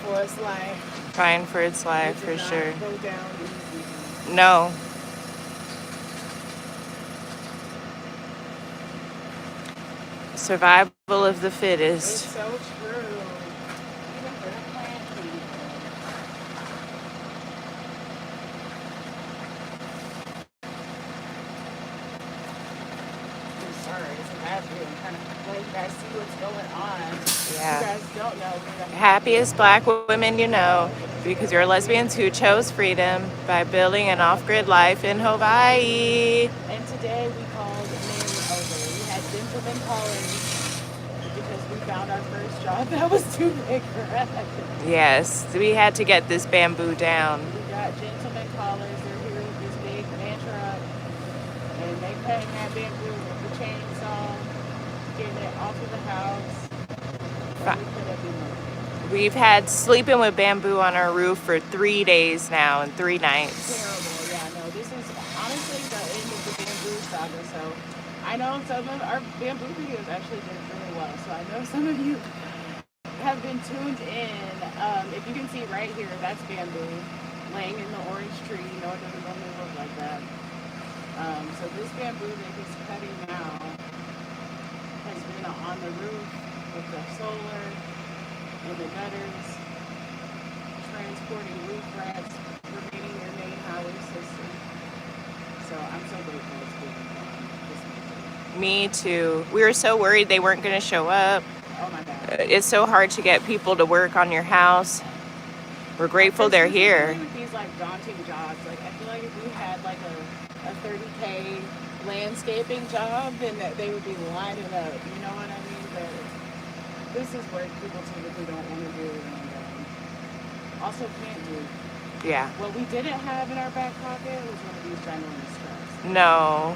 For its life. Trying for its life, for sure. Go down easy. No. Survival of the fittest. It's so true. Even for the plant people. I'm sorry, it's a bad view. I'm kind of glad you guys see what's going on. Yeah. You guys don't know. Happiest black women you know, because you're lesbians who chose freedom by building an off-grid life in Hawaii. And today we called men over. We had gentlemen calling because we found our first job that was too big for us. Yes, we had to get this bamboo down. We got gentlemen callers. They're here with this big man truck, and they cutting that bamboo with the chainsaw, getting it off of the house. We've had sleeping with bamboo on our roof for 3 days now and 3 nights. Terrible, yeah, no, this is honestly the end of the bamboo saga, so I know some of our bamboo videos actually did really well, so I know some of you have been tuned in. If you can see right here, that's bamboo laying in the orange tree. No, it doesn't normally look like that. So this bamboo that he's cutting now has been on the roof with the solar and the gutters, transporting roof rats, remaining their main highway system. So I'm so grateful it's being done. Me too. We were so worried they weren't going to show up. Oh my God. It's so hard to get people to work on your house. We're grateful they're here. With these like daunting jobs, like I feel like if we had like a 30K landscaping job, then that they would be lining up. You know what I mean? But this is work people typically don't want to do, and also can't do. Yeah. What we didn't have in our back pocket was one of these ginormous trucks. No.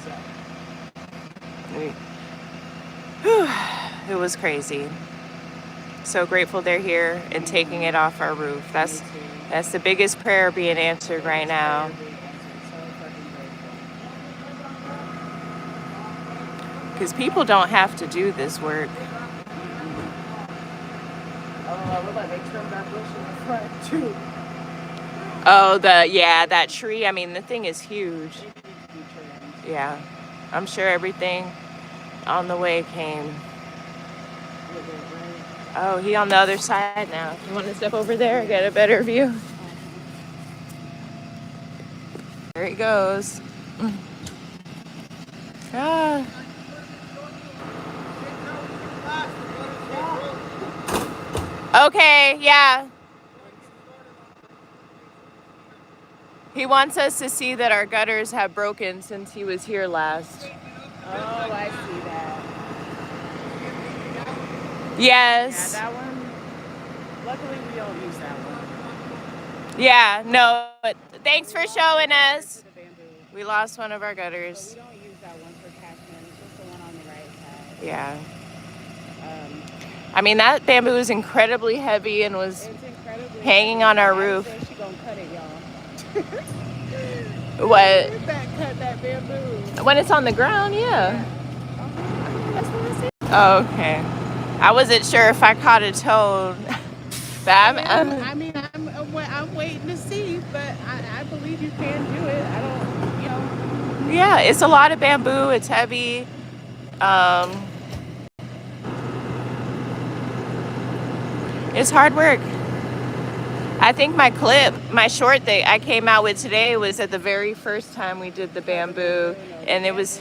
So. It was crazy. So grateful they're here and taking it off our roof. That's the biggest prayer being answered right now. Because people don't have to do this work. Look like they trimmed our bush in the front too. Oh, that tree. I mean, the thing is huge. Yeah, I'm sure everything on the way came. Oh, he on the other side now. You want to step over there and get a better view? There he goes. Ah. Okay, yeah. He wants us to see that our gutters have broken since he was here last. Oh, I see that. Yes. Yeah, that one. Luckily, we don't use that one. Yeah, no. Thanks for showing us. We lost one of our gutters. But we don't use that one for Cashman. It's just the one on the right side. Yeah. I mean, that bamboo is incredibly heavy and was It's incredibly hanging heavy. on our Maya roof. said she gonna cut it, y'all. What? Cut that bamboo. When it's on the ground, yeah. That's what I said. Oh, okay. I wasn't sure if I caught a toad. But I'm waiting to see, but I believe you can do it. I don't, you know. Yeah, it's a lot of bamboo. It's heavy. It's hard work. I think my short that I came out with today was at the very first time we did the bamboo, and it was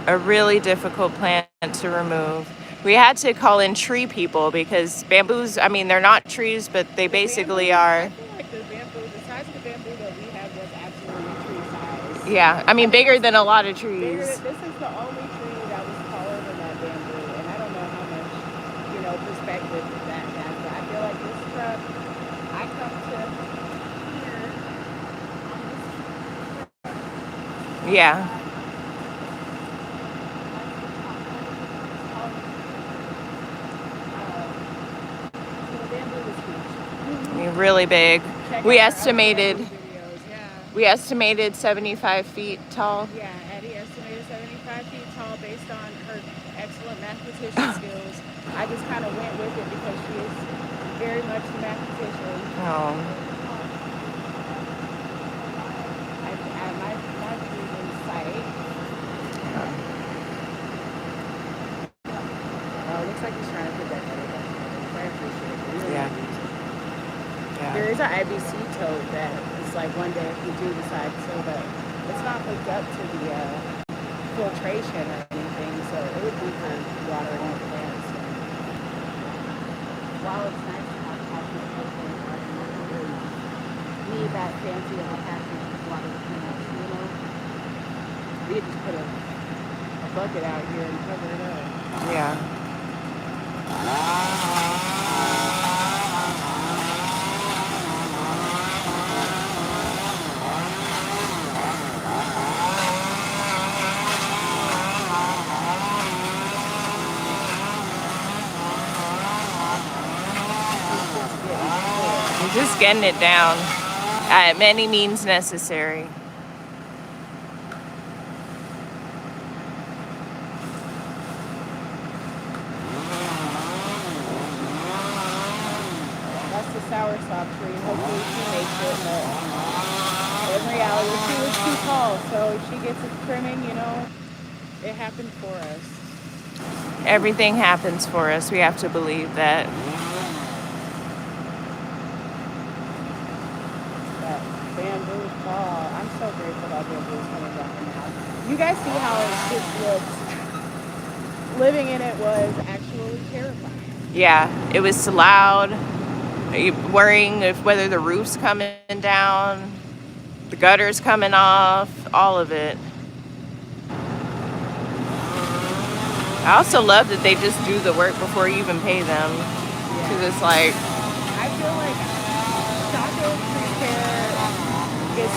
a really difficult plant to remove. We had to call in tree people because bamboos, I mean, they're not trees, but they basically are. I feel like the size of the bamboo that we had was absolutely tree size. Yeah, I mean, bigger than a lot of trees. This is the only tree that was taller than that bamboo, and I don't know how much, perspective that has. But I feel like this truck, I come to here. Yeah. Really big. We estimated 75 feet tall. Yeah, Eddie estimated 75 feet tall based on her excellent mathematician skills. I just kind of went with it because she is very much the mathematician. Oh. My dream in sight. Oh, it looks like he's trying to put that better. I appreciate it. Really Yeah. There is an IBC toad that is like one day if you do decide to, but it's not hooked up to the filtration or anything, so it would be for watering the plants. While it's nice to have coffee filter, I don't really need that fancy of a package to water the plants, We could just put a bucket out here and cover it up. Yeah. Just getting it down at many means necessary. That's the soursop tree. Hopefully she makes it, but in reality she was too tall, so if she gets it trimming, it happened for us. Everything happens for us. We have to believe that. Bamboo fall. I'm so grateful that bamboo is coming down now. You guys see how it looks. Living in it was actually terrifying. Yeah, it was loud. Worrying if whether the roof's coming down, the gutter's coming off, all of it. I also love that they just do the work before you even pay them. Because it's like, I feel like Chaco Tree Care is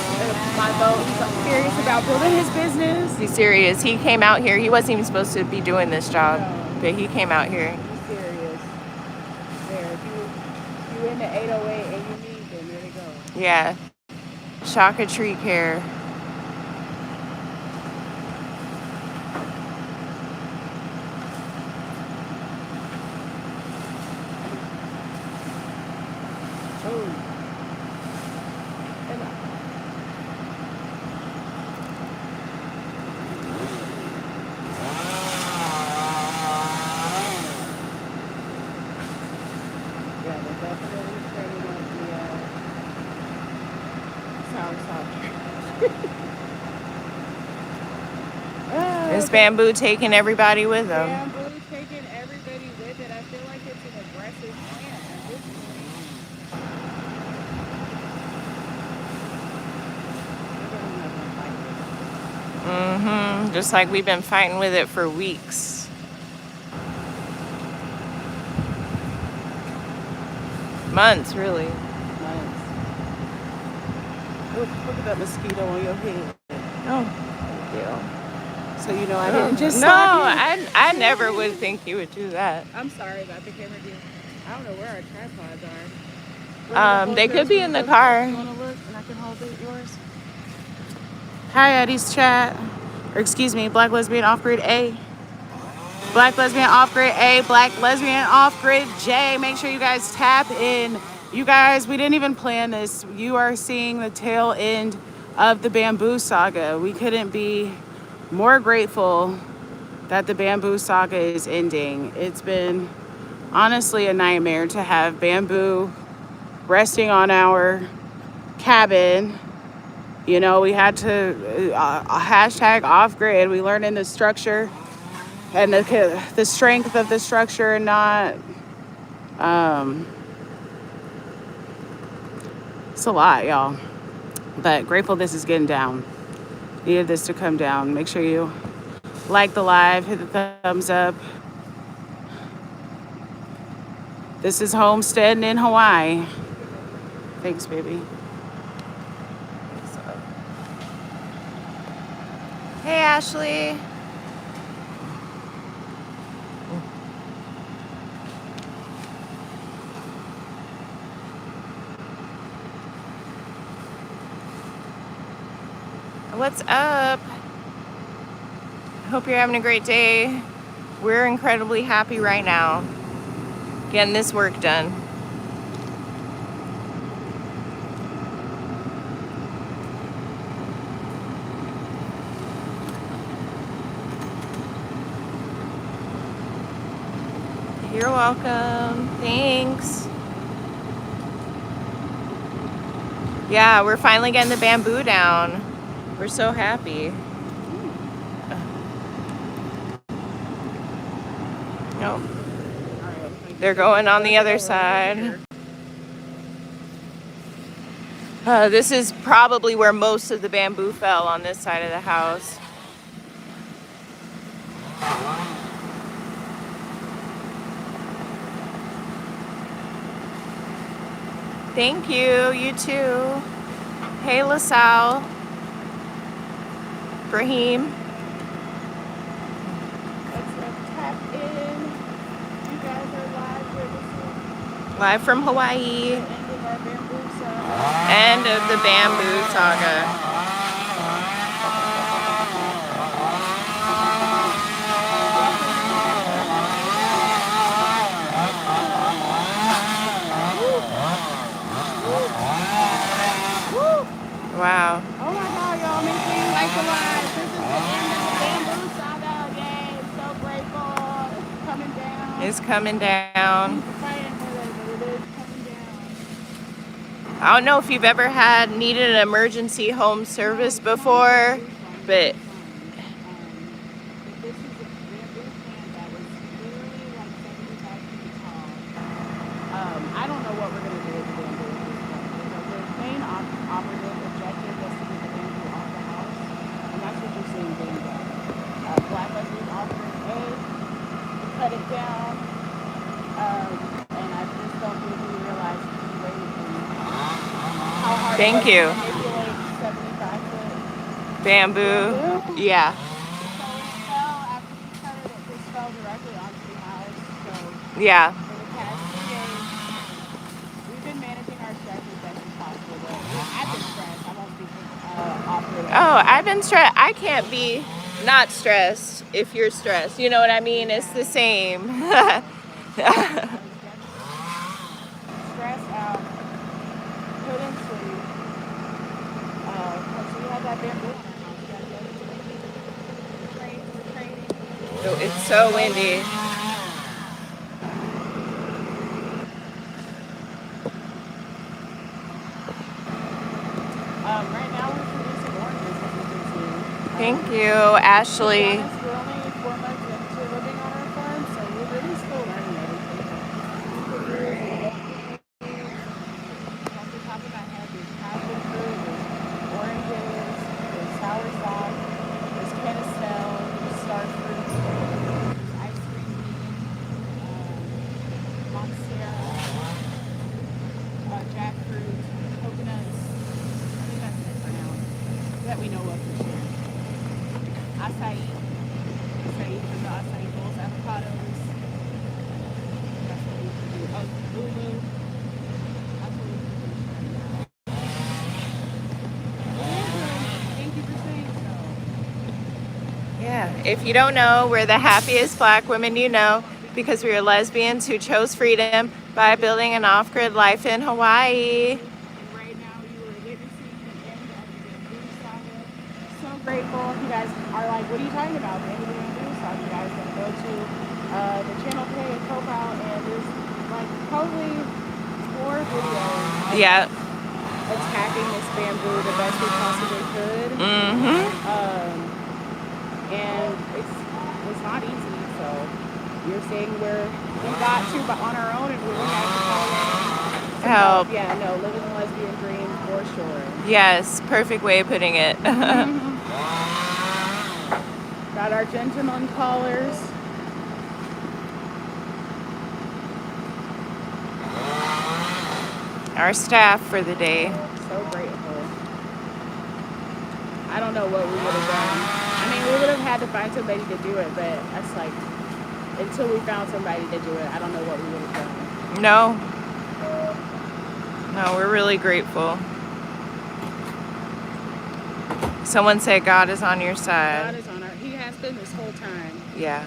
my vote. He's serious about building his business. he's serious. He came out here. He wasn't even supposed to be doing this job, but he came out here. He's serious. There, if you in the 808 and you need them, there they go. Yeah. Shaka Tree Care. This bamboo taking everybody with them. Bamboo taking everybody with it. I feel like it's an aggressive plant at this point. Just like we've been fighting with it for weeks. Months, really. Months. Look at that mosquito on your head. Oh, thank you. So you know I didn't just No, stop you. I never would think you would do that. I'm sorry about the camera view. I don't know where our tripods are. They could be in the car. You want to look and I can hold it, yours? Hi, Eddie's chat. Or excuse me, Black Lesbian Off-Grid A. Black Lesbian Off-Grid A. Black Lesbian Off-Grid J. Make sure you guys tap in. You guys, we didn't even plan this. You are seeing the tail end of the bamboo saga. We couldn't be more grateful that the bamboo saga is ending. It's been honestly a nightmare to have bamboo resting on our cabin. You know, we had to hashtag off grid. We learned in the structure and the strength of the structure, and not it's a lot, y'all. But grateful this is getting down. Needed this to come down. Make sure you like the live, hit the thumbs up. This is Homestead in Hawaii. Thanks, baby. Hey, Ashley. What's up? Hope you're having a great day. We're incredibly happy right now getting this work done. You're welcome. Thanks. Yeah, we're finally getting the bamboo down. We're so happy. Nope. They're going on the other side. This is probably where most of the bamboo fell, on this side of the house. Thank you. You too. Hey, LaSalle. Brahim. Let's tap in. You guys are live here. Live from Hawaii. End of our bamboo saga. End of the bamboo saga. Wow. Oh my God, y'all, make sure you like the live. This is the end of the bamboo saga. Yay, I'm so grateful. It's coming down. It's coming down. We're fighting for it, but it is coming down. I don't know if you've ever needed an emergency home service before, but This is a bamboo plant that was literally like 75 feet tall. I don't know what we're going to do with the bamboo at this point. The main operative objective was to get the bamboo off the house, and that's what you're seeing being done. Black Lesbian offering A, cut it down, and I just don't really realize the rate and how hard Thank it was you. to manipulate 75-foot bamboo. bamboo. Yeah. So it fell after we cut it. It just fell directly onto the house. So Yeah. for the past 2 days, we've been managing our stress as best as possible. But I've been stressed. I won't speak off the Oh, I've been stressed. I can't be not stressed if you're stressed. You know what I mean? It's the same. stressed out, couldn't sleep. So we had that bamboo on our house. We got the other 2 trains for training. It's so windy. Right now we're producing oranges, as you can see. Thank you, Ashley. To be honest, we're only 4 months into living on our farm, so we're really still learning everything. Off the top of my head, there's passion fruit, there's oranges, there's soursop, there's canistel, there's star fruit, there's ice cream bean, monstera, jackfruit, coconuts. I think that's it for now that we know of for sure. Acai. acai, the acai bowls, avocados. That's what we can do. Oh, bulu. That's what we can do right now. Thank you for saying so. Yeah, if you don't know, we're the happiest black women you know because we are lesbians who chose freedom by building an off-grid life in Hawaii. And right now you are witnessing the end of the bamboo saga. So grateful. You guys are like, what are you talking about? The end of the bamboo saga. You guys can go to the channel today and profile, and there's like probably 4 videos Yeah. attacking this bamboo the best we possibly could. And it's not easy. So you're seeing where we got to, but on our own, and we had to call in Help. Yeah, no, living the lesbian dream for sure. Yes, perfect way of putting it. Got our gentleman callers. Our staff for the day. So grateful. I don't know what we would have done. I mean, we would have had to find somebody to do it, but that's like, until we found somebody to do it, I don't know what we would have done. No. No, we're really grateful. Someone said God is on your God side. is on our, he has been this whole time. Yeah.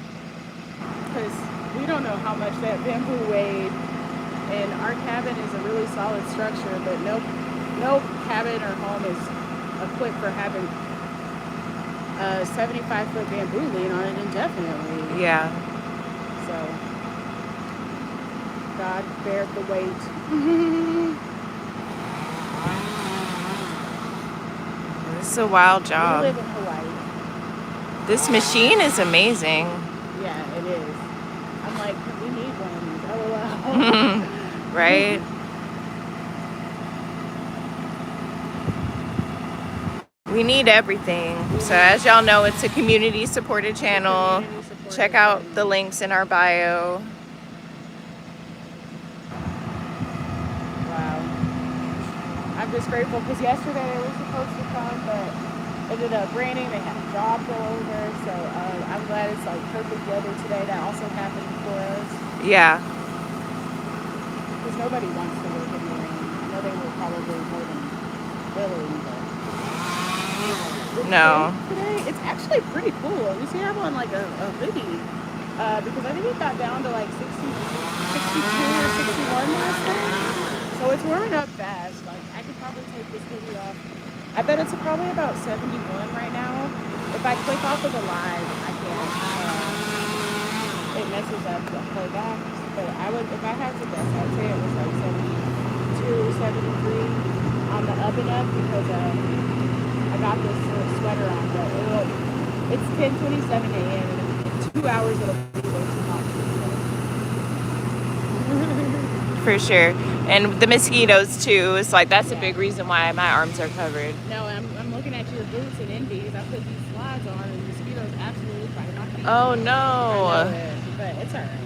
Because we don't know how much that bamboo weighed. And our cabin is a really solid structure, but no cabin or home is equipped for having a 75-foot bamboo lean on it indefinitely. Yeah. So God bear the weight. This is a wild We job. live in Hawaii. This machine is amazing. Yeah, it is. I'm like, we need one of these. LOL. Right? We need everything. So as y'all know, it's a community supported channel. Check out the links in our bio. Wow. I'm just grateful because yesterday they were supposed to come, but it ended up raining. They had a job go over. So I'm glad it's like perfect weather today. That also happened for us. Yeah. Because nobody wants to work in the rain. I know they were probably more than willing, but No. today it's actually pretty cool. You see, I'm on like a hoodie because I think it got down to like 60, 62 or 61 last night. So it's warming up fast. Like I could probably take this hoodie off. I bet it's probably about 71 right now. If I click off of the live, I can't. It messes up the playback. But I would, if I had to guess, I'd say it was like 72, 73 on the up and up because I got this sweater on, but it's 10:27 a.m. and in 2 hours it'll be way too hot. For sure. And the mosquitoes too. It's like that's a big reason why my arms are covered. No, I'm looking at your boots and envies. I put these slides on and the mosquitoes absolutely bite my feet. Oh I know no. it, but it's alright.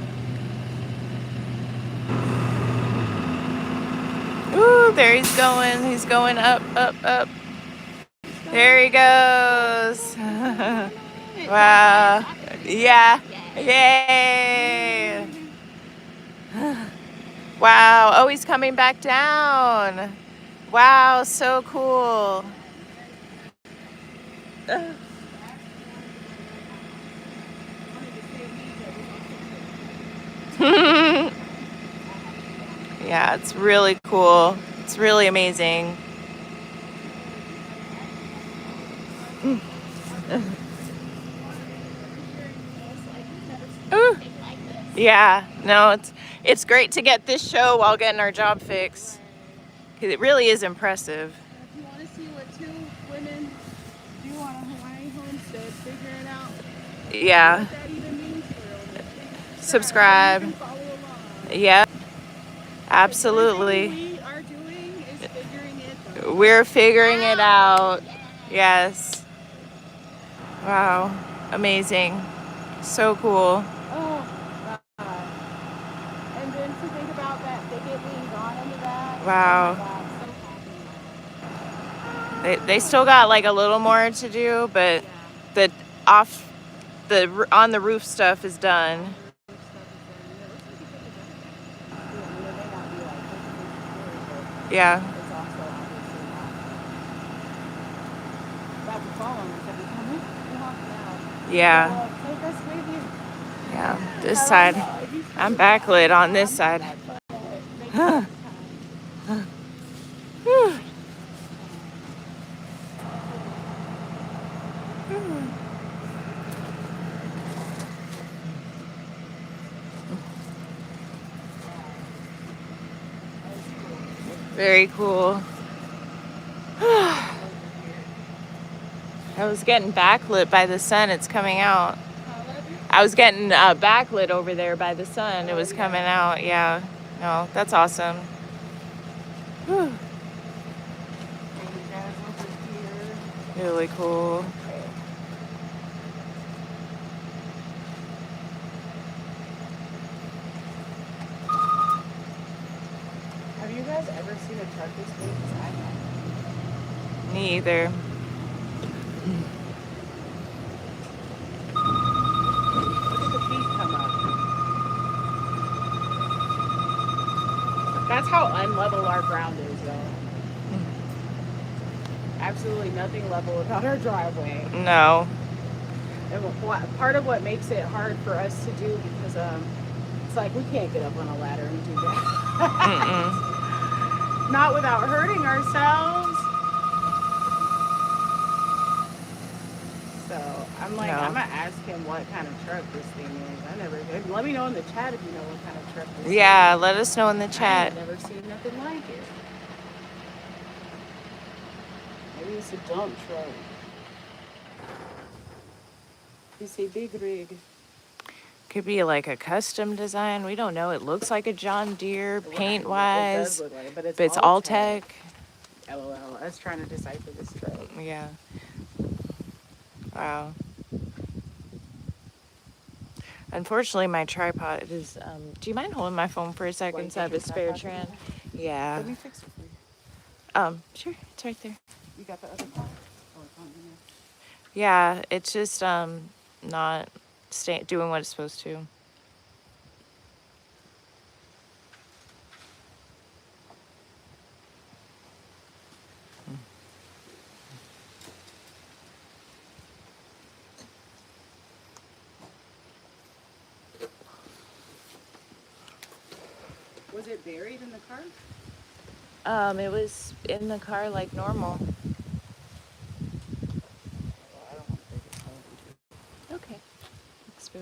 Ooh, there he's going. He's going up, up, up. There he goes. Wow. Yeah. Yay. Wow. Oh, he's coming back down. Wow, so cool. Yeah, it's really cool. It's really amazing. Ooh. Yeah, no, it's great to get this show while getting our job fixed. 'Cause it really is impressive. If you want to see what 2 women do on a Hawai'i homestead, figure it out. Yeah. What that even means for real. Subscribe. So you can follow along. Yeah. Absolutely. Everything we are doing is figuring it out. We're figuring it out. Yes. Wow. Amazing. So cool. Oh, God. And then to think about that thicket being gone into that. Wow. Oh, my God, so happy. They still got like a little more to do, but the off The on the roof stuff is done. Yeah. It's also obviously not about to fall on us every time we walk now. Yeah. So, take us with you. Yeah. This side. I'm backlit on this side. Huh. Very cool. I was getting backlit by the sun. It's coming out. I was getting backlit over there by the sun. It was coming out. Yeah. No, that's awesome. Whew. Really cool. Have you guys ever seen a truck this big? 'Cause I haven't. Me either. Look at the feet come up. That's how unlevel our ground is, y'all. Absolutely nothing level about our driveway. No. And part of what makes it hard for us to do, because it's like we can't get up on a ladder and do that. Not without hurting ourselves. So I'm like, No. I'm gonna ask him what kind of truck this thing is. Let me know in the chat if you know what kind of truck this is. Yeah, let us know in the chat. I've never seen nothing like it. Maybe it's a dump truck. It's a big rig. Could be like a custom design. We don't know. It looks like a John Deere paint It wise, does look like it, but it's all tech. LOL. I was trying to decipher this truck. Yeah. Wow. Unfortunately, my tripod is. Do you mind holding my phone for a second so I have a spare trend? Yeah. Let me fix it for you. Sure. It's right there. You got the other part? Oh, it's on in there. Yeah. It's just not doing what it's supposed to. Was it buried in the car? It was in the car like normal. Okay. Let's go.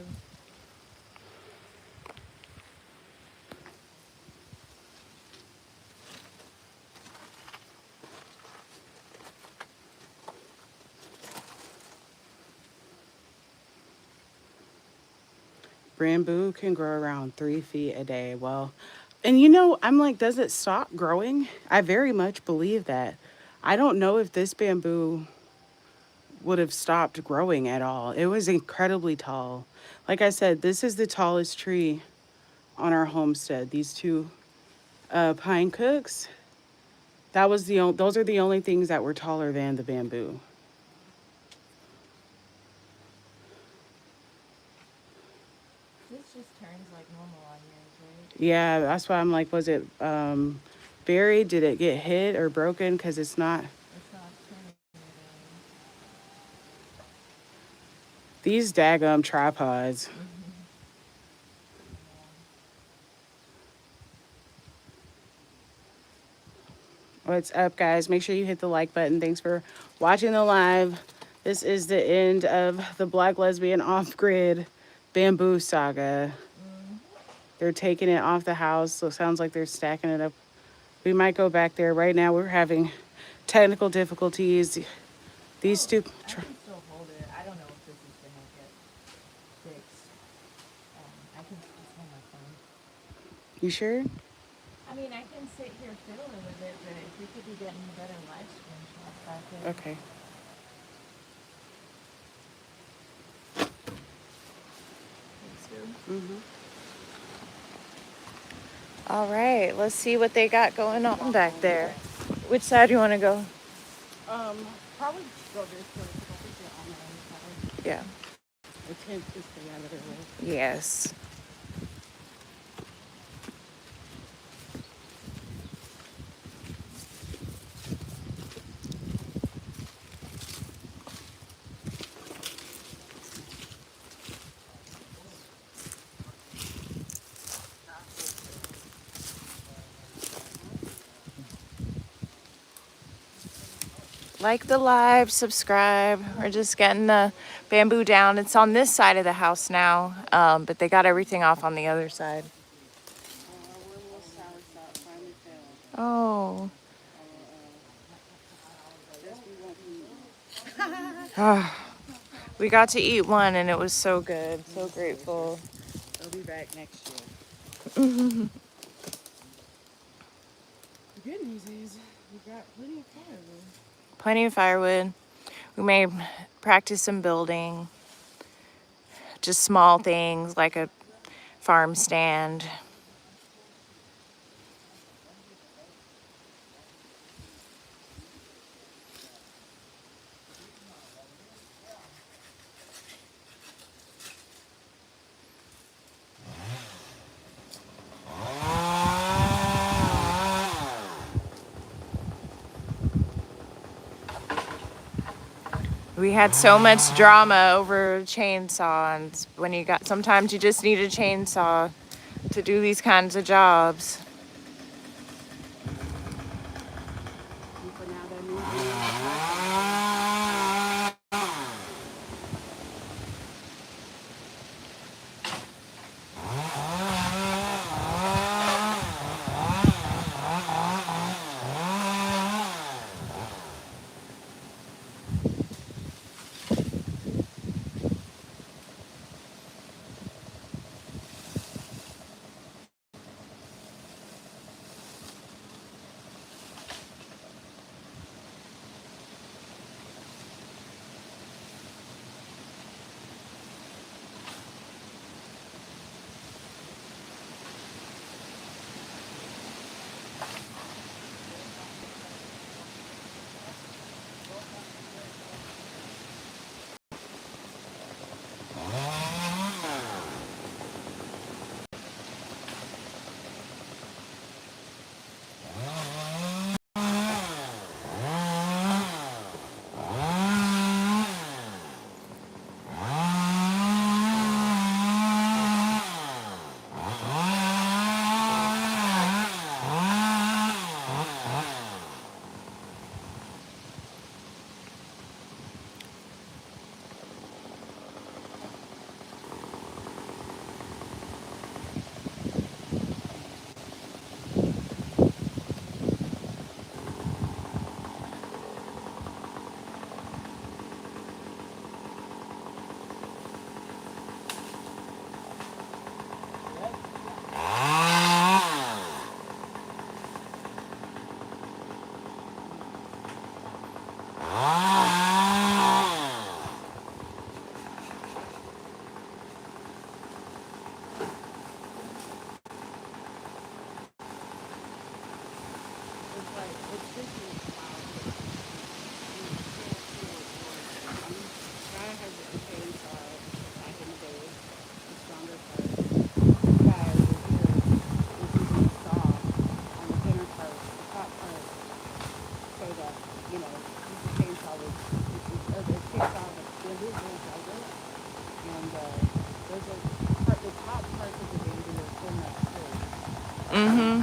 Bamboo can grow around 3 feet a day. Well, and you know, I'm like, does it stop growing? I very much believe that. I don't know if this bamboo would have stopped growing at all. It was incredibly tall. Like I said, this is the tallest tree on our homestead. These two pine cooks. Those are the only things that were taller than the bamboo. This just turns like normal on yours, right? Yeah, that's why I'm like, was it buried? Did it get hit or broken? Because it's not. It's not turning it These daggum tripods. What's up, guys? Make sure you hit the like button. Thanks for watching the live. This is the end of the Black Lesbian Off-Grid Bamboo Saga. They're taking it off the house, so it sounds like they're stacking it up. We might go back there. Right now, we're having technical difficulties. These two... I can still hold it. I don't know if this is gonna get fixed. I can just hold my phone. You sure? I mean, I can sit here fiddling with it, but if we could be getting better live stream shots back there. Okay. All right, let's see what they got going on back there. Which side do you want to go? Probably go this way. I think they're on the other side. Yeah. It's Tends to stay out of their way. Yes. Like the live, subscribe. We're just getting the bamboo down. It's on this side of the house now, but they got everything off on the other side. Our little soursop finally failed. Oh. Guess we won't be. Ah. We got to eat one and it was so good. So grateful. They'll be back next year. Mm-hmm. The good news is we got plenty of firewood. Plenty of firewood. We may practice some building. Just small things like a farm stand. We had so much drama over chainsaw, and sometimes you just need a chainsaw to do these kinds of jobs. And for now, they're moving. Mm-hmm.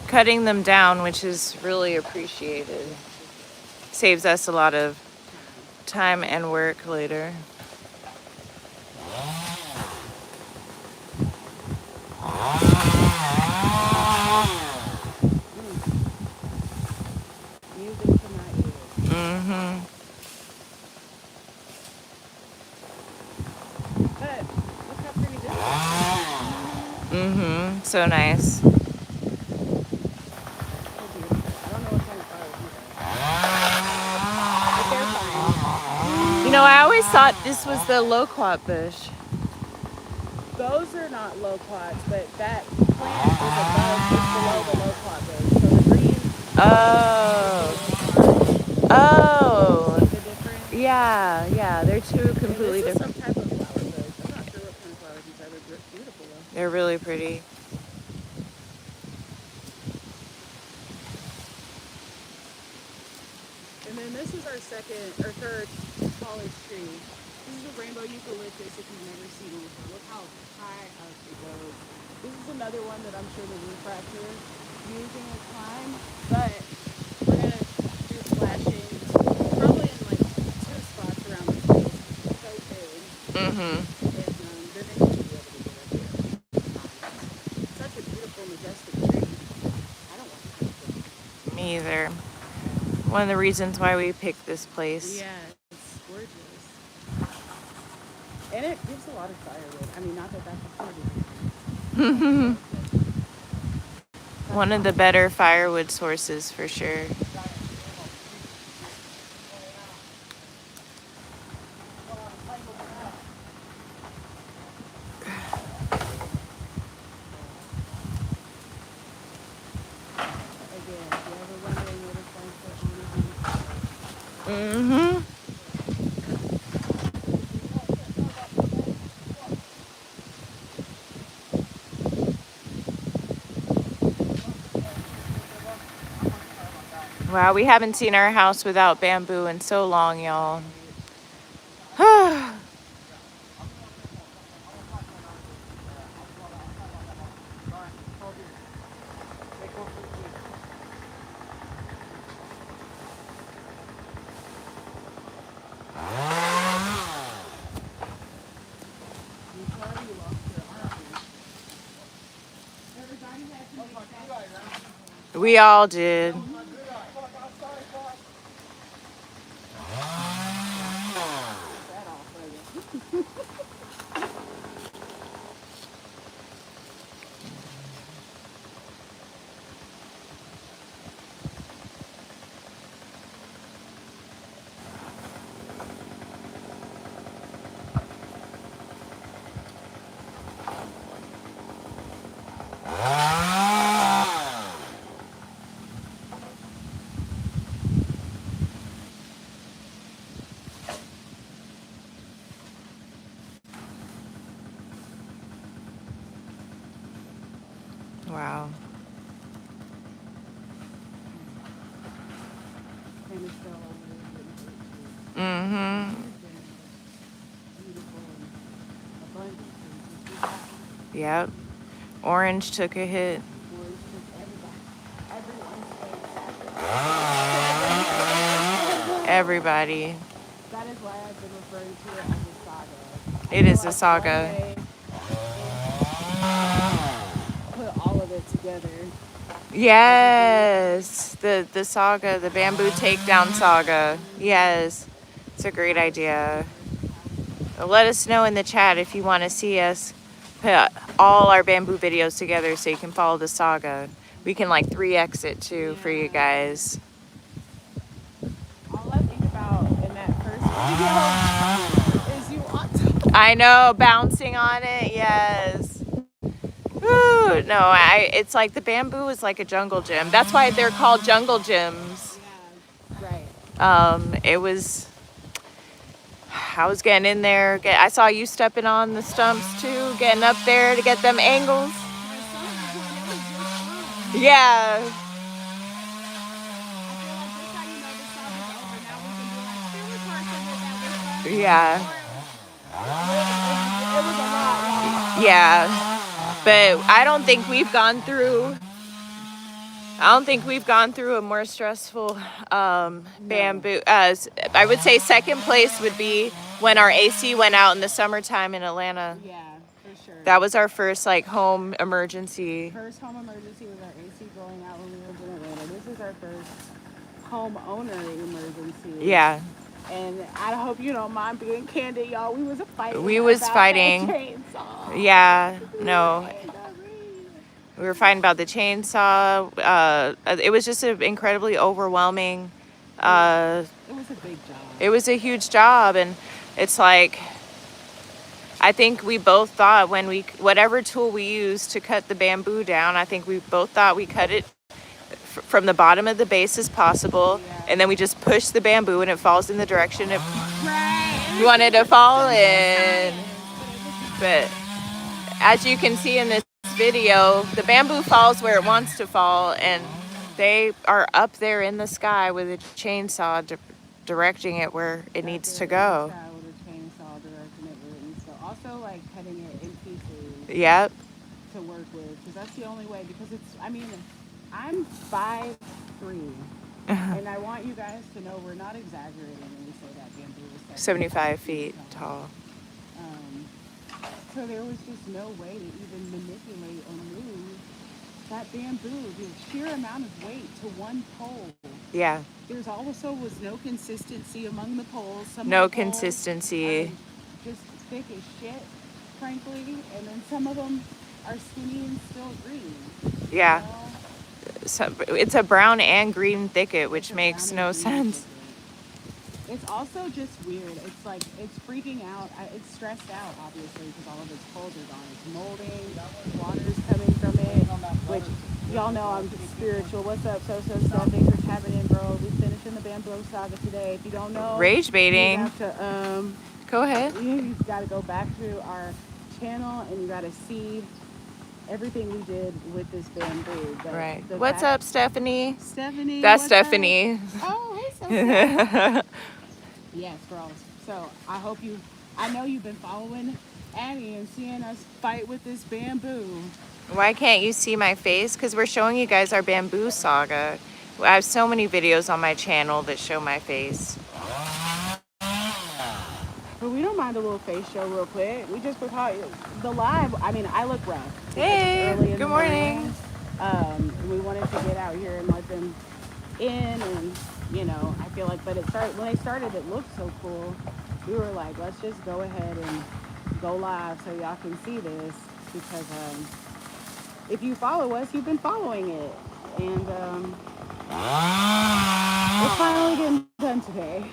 Cutting them down, which is really appreciated. Saves us a lot of time and work later. Mm-hmm. But look how pretty this is. Mm-hmm. So nice. So beautiful. I don't know what kind of flowers these are. But they're fine. You know, I always thought this was the loquat bush. those are not low plots, but that plant is above, just below the low plot beds. So the green. Oh. Oh. Oh. See the difference? Yeah, yeah. They're two completely And this is different. some type of flower beds. I'm not sure what kind of flowers these are. They're beautiful though. They're really pretty. And then this is our third tallest tree. This is a rainbow eucalyptus if you've never seen it before. Look how high up it goes. This is another one that I'm sure the refractor using a climb, but we're gonna do flashing probably in like 2 spots around this place. It's so big. Mm-hmm. And they're gonna be able to get up there. Such a beautiful, majestic tree. I don't want to cut it. Me either. One of the reasons why we picked this place. Yeah, it's gorgeous. And it gives a lot of firewood. I mean, not that that's a problem. One of the better firewood sources for sure. Mm-hmm. Wow, we haven't seen our house without bamboo in so long, y'all. We all did. Wow. Mm-hmm. Yep. Orange took a hit. Everybody. That is why I've been referring to it as a saga. It is a saga. Put all of it together. Yes. The saga, the bamboo takedown saga. Yes. It's a great idea. Let us know in the chat if you want to see us put all our bamboo videos together so you can follow the saga. We can like 3x it too for you guys. All I think about in that first video is you ought to. I know, bouncing on it, yes. Ooh, no, it's like the bamboo is like a jungle gym. That's why they're called jungle gyms. Yeah, right. I was getting in there. I saw you stepping on the stumps too, getting up there to get them angles. Yeah. Yeah. Yeah. But I don't think we've gone through a more stressful bamboo. I would say second place would be when our AC went out in the summertime in Atlanta. Yeah, for sure. That was our first like home emergency. First home emergency was our AC going out when we lived in Atlanta. This is our first homeowner emergency. Yeah. And I hope you don't mind being candid, y'all. We was fighting. Yeah. No. We were fighting about the chainsaw. It was just an incredibly overwhelming. It was a big job. It was a huge job, and it's like I think we both thought when whatever tool we used to cut the bamboo down, I think we both thought we cut it from the bottom of the base as possible, and then we just push the bamboo and it falls in the direction it you want it to fall in. But as you can see in this video, the bamboo falls where it wants to fall, and they are up there in the sky with a chainsaw directing it where it needs to go. Also, like cutting it in pieces. Yep. To work with, because that's the only way. Because it's, I mean, I'm 5'3", and I want you guys to know we're not exaggerating when we say that bamboo is 75 feet tall. So there was just no way to even manipulate or move that bamboo, the sheer amount of weight to one pole. Yeah. There's also was no consistency among the poles. No consistency. Just thick as shit, frankly, and then some of them are skinny and still green. Yeah. You know? So it's a brown and green thicket, which makes no sense. It's also just weird. It's like, it's freaking out. It's stressed out, obviously, because all of its poles are gone. It's molding, water's coming from it, which y'all know I'm spiritual. What's up, so thanks for tapping in, bro. We finishing the bamboo saga today. If you don't know, rage baiting. You have to, go ahead. You've got to go back to our channel and you got to see everything we did with this bamboo. But right. What's up, Stephanie? Stephanie. That's Stephanie. Up? Oh, hey, Stephanie. Yes, girls. So I know you've been following Annie and seeing us fight with this bamboo. Why can't you see my face? Because we're showing you guys our bamboo saga. I have so many videos on my channel that show my face. But we don't mind a little face show real quick. We just put the live. I mean, I look rough. Hey, good morning. We wanted to get out here and let them in, and you know, I feel like, but when they started, it looked so cool. We were like, let's just go ahead and go live so y'all can see this, because if you follow us, you've been following it, and it's finally getting done today,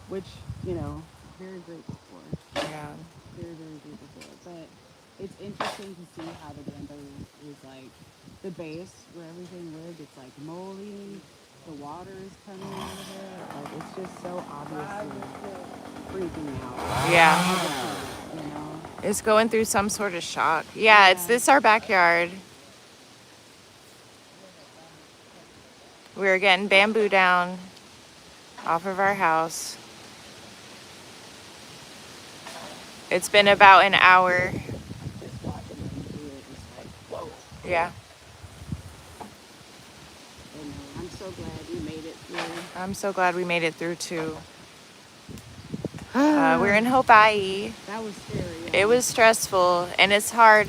which, you know, very grateful for. Yeah. Very, very grateful for it. But it's interesting to see how the bamboo is like the base where everything lived. It's like molding, the water is coming out of it. Like, it's just so obviously freaking out. Yeah. You know? It's going through some sort of shock. Yeah, it's this our backyard. We're getting bamboo down off of our house. It's been about an hour. Just watching them do it, it's like, whoa. Yeah. And I'm so glad we made it through. I'm so glad we made it through too. We're in Hawai'i. That was scary. It was stressful, and it's hard.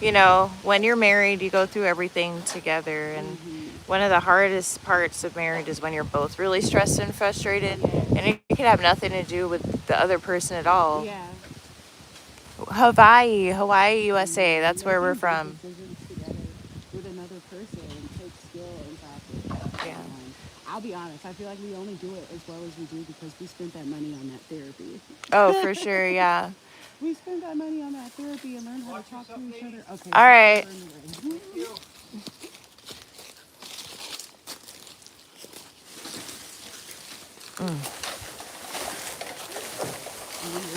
You know, when you're married, you go through everything together, and one of the hardest parts of marriage is when you're both really stressed and frustrated, and it could have nothing to do with the other person at all. Yeah. Hawai'i, USA. That's where we're from. With another person and take skill and practice. Yeah. I'll be honest. I feel like we only do it as well as we do because we spent that money on that therapy. Oh, for sure. Yeah. We spent that money on that therapy and learned how to talk to each other. Okay. All right.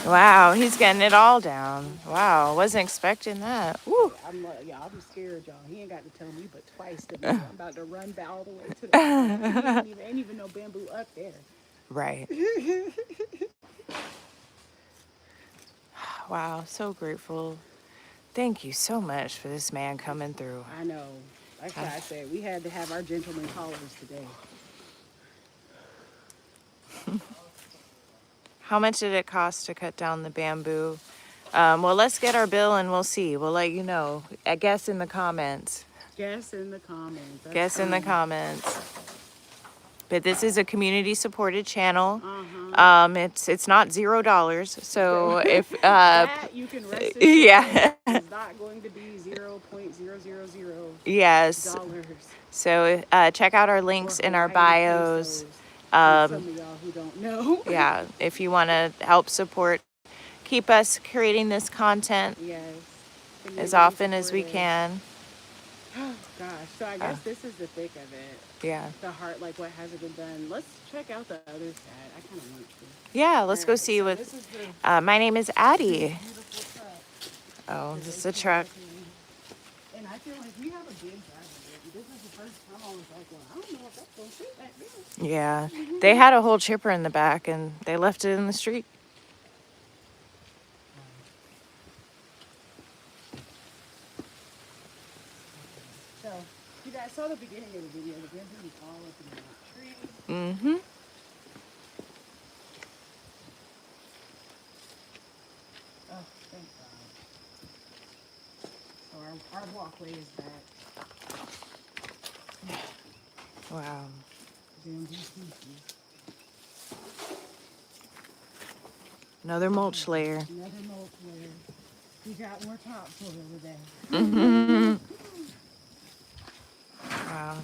Wow, he's getting it all down. Wow, wasn't expecting that. Woo. I'm scared, y'all. He ain't got to tell me but twice to me. I'm about to run all the way to the ain't even no bamboo up there. Right. Wow, so grateful. Thank you so much for this man coming through. I know. Like I said, we had to have our gentleman callers today. How much did it cost to cut down the bamboo? Well, let's get our bill and we'll see. We'll let you know. I guess in the comments. Guess in the comments. That's Guess in the funny. comments. But this is a community supported channel. It's not $0. So if that you can rest assured yeah, it's not going to be 0.000 yes. dollars. So check out our links in our bios. Some of y'all who don't know. Yeah, if you want to help support keep us creating this content Yes. as often as we can. Oh gosh. So I guess this is the thick of it. Yeah. The heart, like what hasn't been done. Let's check out the other side. I kind of want to. Yeah, let's go see what. This is the My name is Addie. beautiful truck. Oh, this is a truck. And I feel like we have a big driveway. This is the first time I was like, well, I don't know if that's going to fit back there. Yeah, they had a whole chipper in the back and they left it in the street. So, you guys saw the beginning of the video. The bamboo is all up in the tree. Mm-hmm. Oh, thank God. So our walkway is back. Wow. Bamboo pieces. Another mulch layer. Another mulch layer. We got more topsoil over there. Mm-hmm. Wow.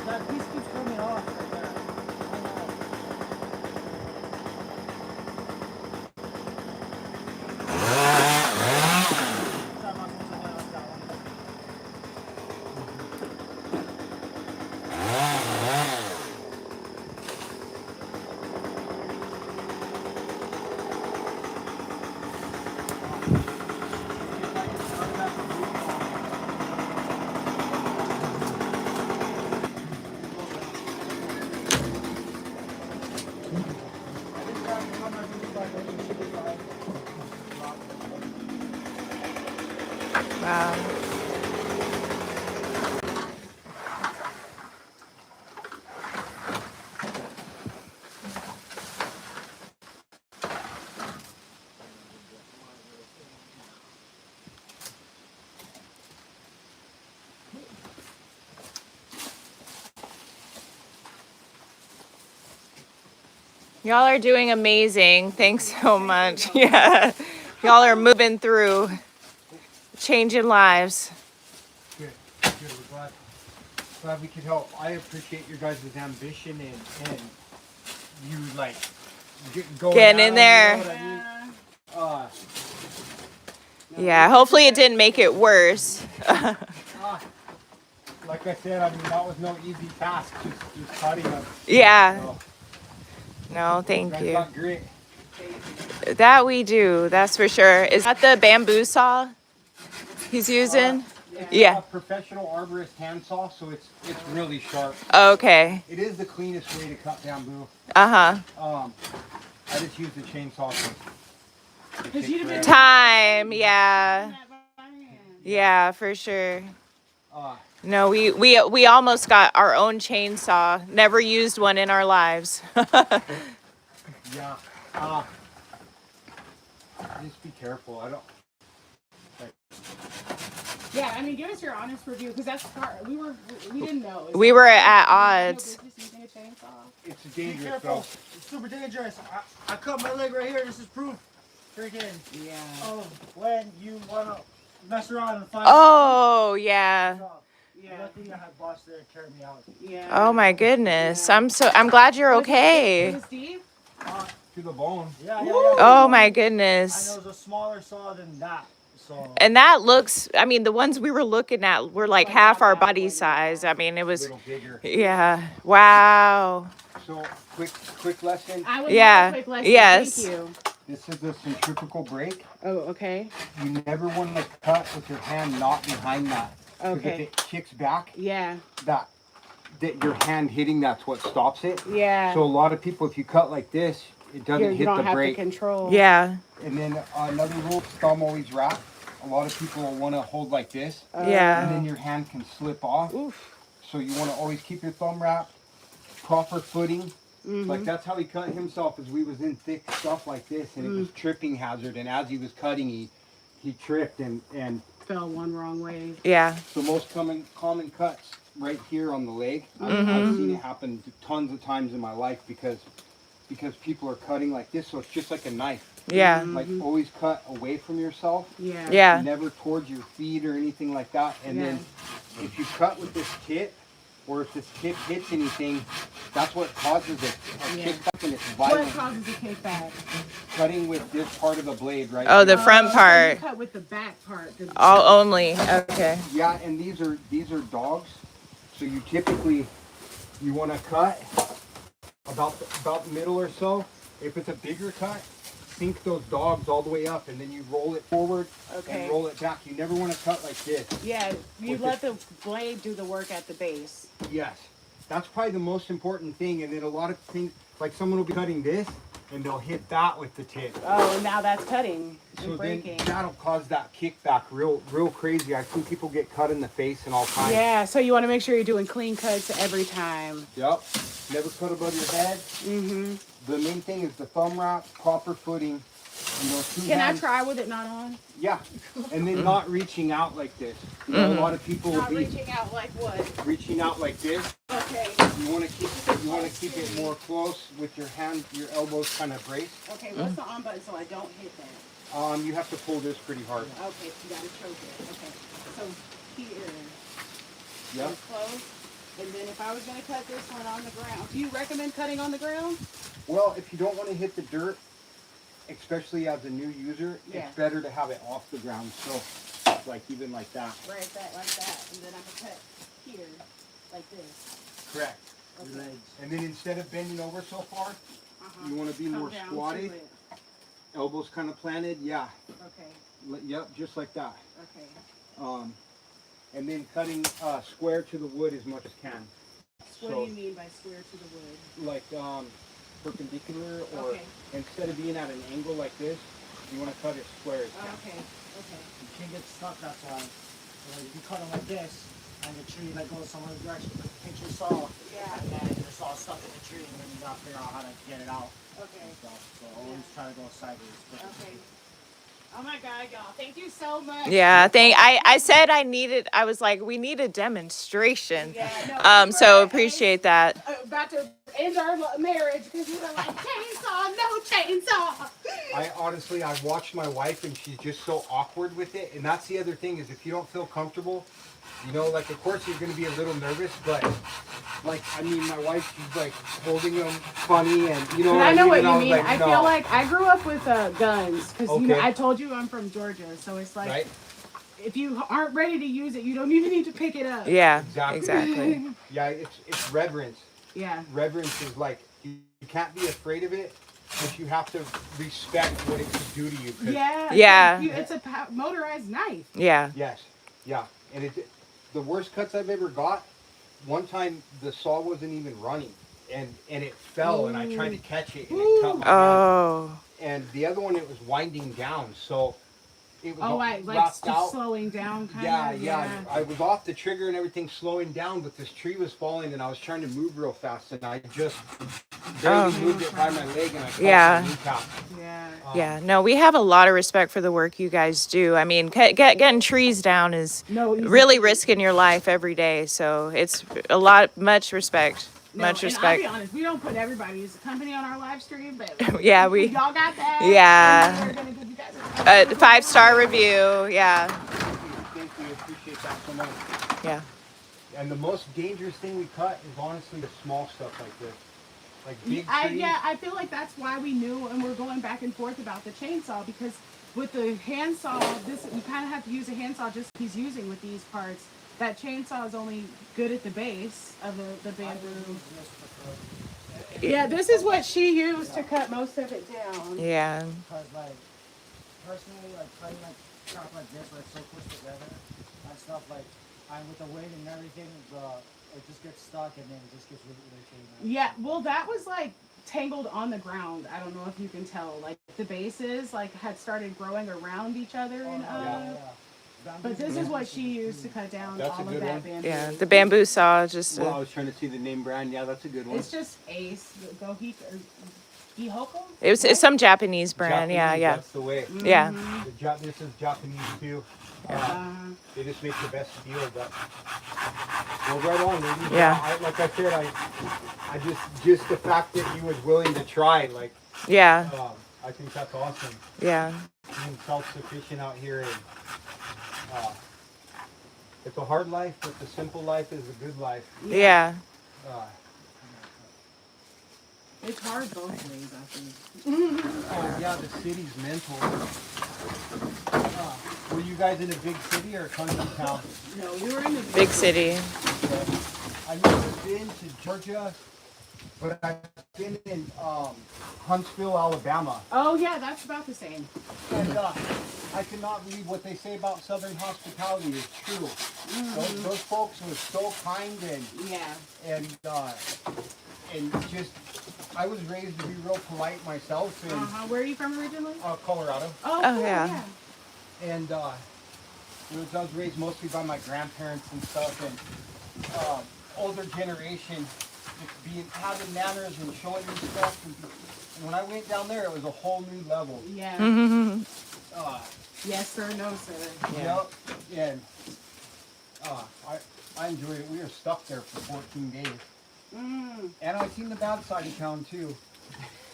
That piece keeps coming off right there. Wow. Y'all are doing amazing. Thanks so much. Yeah. Y'all are moving through, changing lives. Good. We're glad we could help. I appreciate your guys' ambition and you like going Getting in out, there. You know what I mean? Yeah, hopefully it didn't make it worse. Like I said, I mean, that was no easy task, just cutting them. Yeah. So, No, thank guys you. got grit. That we do, that's for sure. Is that the bamboo saw he's using? It's Yeah. a professional arborist handsaw, so it's really sharp. Okay. It is the cleanest way to cut bamboo. Uh-huh. I just use the chainsaw. Because you'd have been Time, yeah. Yeah, for sure. No, we almost got our own chainsaw. Never used one in our lives. Yeah. Just be careful. I don't. Yeah, I mean, give us your honest review because that's hard. We didn't know. We were at odds. Using a chainsaw. It's Be dangerous, careful. though. It's super dangerous. I cut my leg right here. This is proof. Freaking. Yeah. Oh, when you wanna mess around and find. Oh, yeah. Yeah. Luckily, I had boss there to carry me out. Yeah. Oh my goodness. I'm glad you're It okay. was deep. To the bone. Yeah. Oh my I goodness. know it's a smaller saw than that. So And that looks, I mean, the ones we were looking at were like half our body size. I mean, it A was, little bigger. yeah. Wow. So quick lesson. I would Yeah, love a quick lesson. yes. Thank you. This is a centrifugal brake. Oh, okay. You never want to cut with your hand not behind that. 'Cause Okay. if it kicks back, Yeah. that your hand hitting, that's what stops it. Yeah. So a lot of people, if you cut like this, it doesn't you hit don't the have brake. to control. Yeah. And then another rule, thumb always wrap. A lot of people will want to hold like this, Yeah. and then your hand can slip off. Oof. So you want to always keep your thumb wrapped, proper footing. Mm-hmm. Like that's how he cut himself, as we was in thick stuff like this, and it was tripping hazard. And as he was cutting, he tripped and Fell one wrong way. Yeah. the most common cuts right here on the leg. Mm-hmm. I've seen it happen tons of times in my life because people are cutting like this, so it's just like a knife. Yeah. Like always cut away from yourself, Yeah. Yeah. never towards your feet or anything like that. And then if you cut with this tip, or if this tip hits anything, that's what causes it. A Yeah. kickback, and it's What violent. causes a kickback? Cutting with this part of the blade right Oh, the here. front So part. you cut with the back part. The, All only. Okay. Yeah, and these are dogs. So you typically want to cut about middle or so. If it's a bigger cut, sink those dogs all the way up, and then you roll it forward Okay. and roll it back. You never want to cut like this. Yeah, you With let the blade do the work at the base. Yes, that's probably the most important thing. And then a lot of things, like someone will be cutting this, and they'll hit that with the tip. Oh, and now that's cutting and So breaking. then that'll cause that kickback real crazy. I've seen people get cut in the face and all kinds. Yeah, so you want to make sure you're doing clean cuts every time. Yep. Never cut above your head. Mm-hmm. The main thing is the thumb wrap, proper footing, and those two Can I hands. try with it not on? Yeah. And then not reaching out like this. You know, a lot of people will Not be reaching out like what? reaching out like this. Okay. You want to keep it more close with your hand, your elbows kind of braced. Okay, what's the on button so I don't hit that? You have to pull this pretty hard. Okay, you gotta choke it. Okay. So here. Yep. It's close. And then if I was gonna cut this one on the ground, do you recommend cutting on the ground? Well, if you don't want to hit the dirt, especially as a new user, Yeah. it's better to have it off the ground. So, like even like that. Right, like that. And then I'm gonna cut here, like this. Correct. Okay. And then instead of bending over so far, Uh-huh. you want to be Come more down to squatted, it. elbows kind of planted. Yeah. Okay, Yep, just like that. okay. And then cutting square to the wood as much as can. What So, do you mean by square to the wood? like perpendicular, or Okay. instead of being at an angle like this, you want to cut it square as can. Okay, okay. you can't get stuck, that's why. So if you cut them like this, and the tree like goes some other direction, hit your saw, Yeah. and then you're saw stuck in the tree, and then you gotta figure out how to get it out Okay. and stuff. So always try to go sideways. Okay. Oh my God, y'all! Thank you so much. Yeah. I said I was like, we need a demonstration. Yeah, no, we So were appreciate that. about to end our marriage because we were like chainsaw, no chainsaw. I honestly, I've watched my wife, and she's just so awkward with it. And that's the other thing, is if you don't feel comfortable, you know, like of course you're going to be a little nervous, but like, I mean, my wife, she's like holding them funny, and you know But what I know what and you was mean. like, I no. feel like I grew up with guns because you know Okay. I told you I'm from Georgia, so it's like Right? if you aren't ready to use it, you don't even need to pick it up. Yeah. Exactly. Exactly. Yeah, it's reverence. Yeah. Reverence is like, you can't be afraid of it, but you have to respect what it could do to you. 'cause- Yeah. Yeah. It's a motorized knife. Yeah. Yes. Yeah. And the worst cuts I've ever got, one time the saw wasn't even running, and it fell, and I tried to catch it, and it cut my hand. Oh. And the other one, it was winding down, so it was Oh, all like wrapped out. slowing down kind Yeah, of. yeah. I was off the trigger and everything, slowing down, but this tree was falling, and I was trying to move real fast, and I just barely Oh. moved it by my leg, and I caught Yeah. my kneecap. Yeah. Yeah, no, we have a lot of respect for the work you guys do. I mean, getting trees down is No, easy. really risking your life every day. So it's much respect, No, much and respect. I'll be honest, we don't put everybody's company on our live stream, but Yeah, if y'all got that. Yeah. then we're gonna give you guys a 5-star review. Yeah, Thank you. Appreciate that so much. yeah, And the most dangerous thing we cut is honestly the small stuff like this. Like big trees. Yeah, I feel like that's why we knew and we're going back and forth about the chainsaw because with the handsaw, this you kind of have to use a handsaw just like he's using with these parts. That chainsaw is only good at the base of the bamboo. Yeah, this is what she used to cut most of it down. Yeah. Because like personally, like cutting like crap like this, where it's so close together and stuff like, and with the weight and everything, it just gets stuck and then it just gets really irritating. Yeah, well, that was like tangled on the ground. I don't know if you can tell. Like the bases like had started growing around each other and But this is what she used to cut down That's a all of good that one. bamboo. Yeah. The bamboo saw just. Well, I was trying to see the name brand. Yeah, that's a good one. It's just Ace, Gohiko, or Gihoko? It's some Japanese brand. Japanese, Yeah. That's the way. Yeah. This is Japanese too. They just make the best steel, but well, right on, ladies. Yeah. Like I said, I just the fact that you was willing to try, like, Yeah. I think that's awesome. Yeah. Being self-sufficient out here, and it's a hard life, but the simple life is a good life. Yeah. It's hard both ways, I think. Oh yeah, the city's mental. Were you guys in a big city or a country town? No, we were in the Big city. I've never been to Georgia, but I've been in Huntsville, Alabama. Oh yeah, that's about the same. And I cannot believe what they say about Southern hospitality is true. Those folks were so kind Yeah. and just, I was raised to be real polite myself in Where are you from originally? Colorado. Oh, Oh, cool, yeah. And I was raised mostly by my grandparents and stuff, and older generation, just having manners and showing you stuff. And when I went down there, it was a whole new level. Yeah. Uh, Yes sir, no sir. Yep. And I enjoyed it. We were stuck there for 14 days. And I've seen the bad side of town too.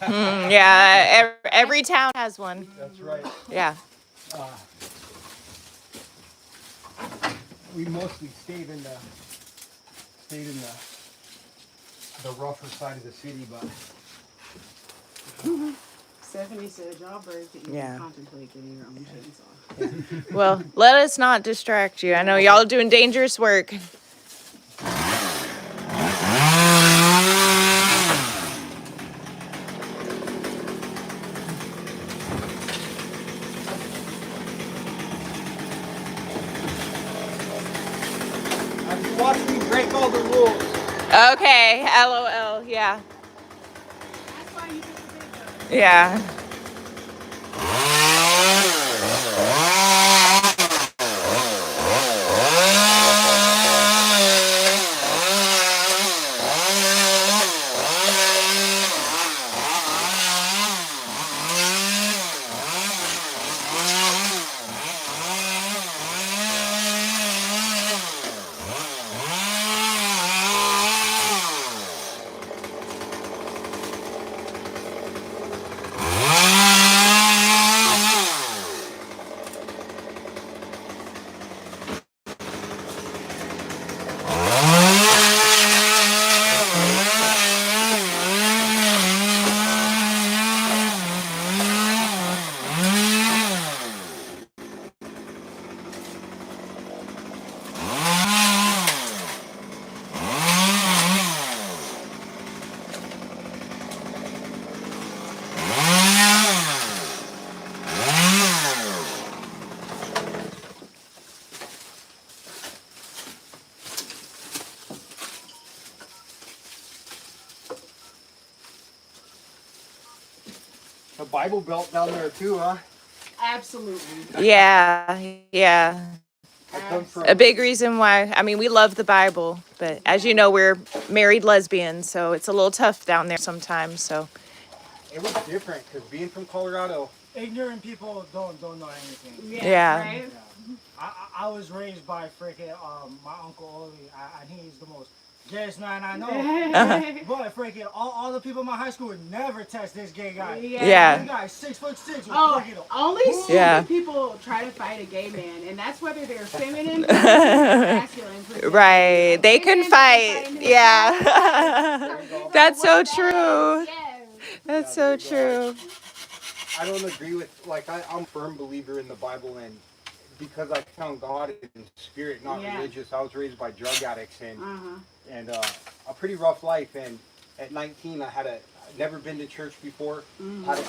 Yeah. Every town has one. That's right. Yeah. We mostly stayed in the rougher side of the city, but Stephanie said, y'all birds that you Yeah. contemplate getting your own chainsaw. Well, let us not distract you. I know y'all are doing dangerous work. you watch me break all the rules. Okay. LOL. Yeah. That's why you took the big gun. Yeah. A Bible Belt down there too, huh? Absolutely. Yeah. Yeah. I come from, A big reason why, I mean, we love the Bible, but as you know, we're married lesbians, so it's a little tough down there sometimes. So, it was different because being from Colorado, Ignorant people don't know anything. Yeah. Right? I was raised by freaking my uncle Oli, and he's the most gayest man I know. But freaking all the people in my high school would never test this gay guy. Yeah. This guy 6'6". Oh, freaking only stupid Yeah. people try to fight a gay man, and that's whether they're feminine or masculine. right. They Gay can men fight. in the Yeah. car. That's so true. Yes. That's so true. I don't agree with, like, I'm a firm believer in the Bible, and because I found God in spirit, not Yeah. religious. I was raised by drug addicts and Uh-huh. a pretty rough life. And at 19, I'd never been to church before.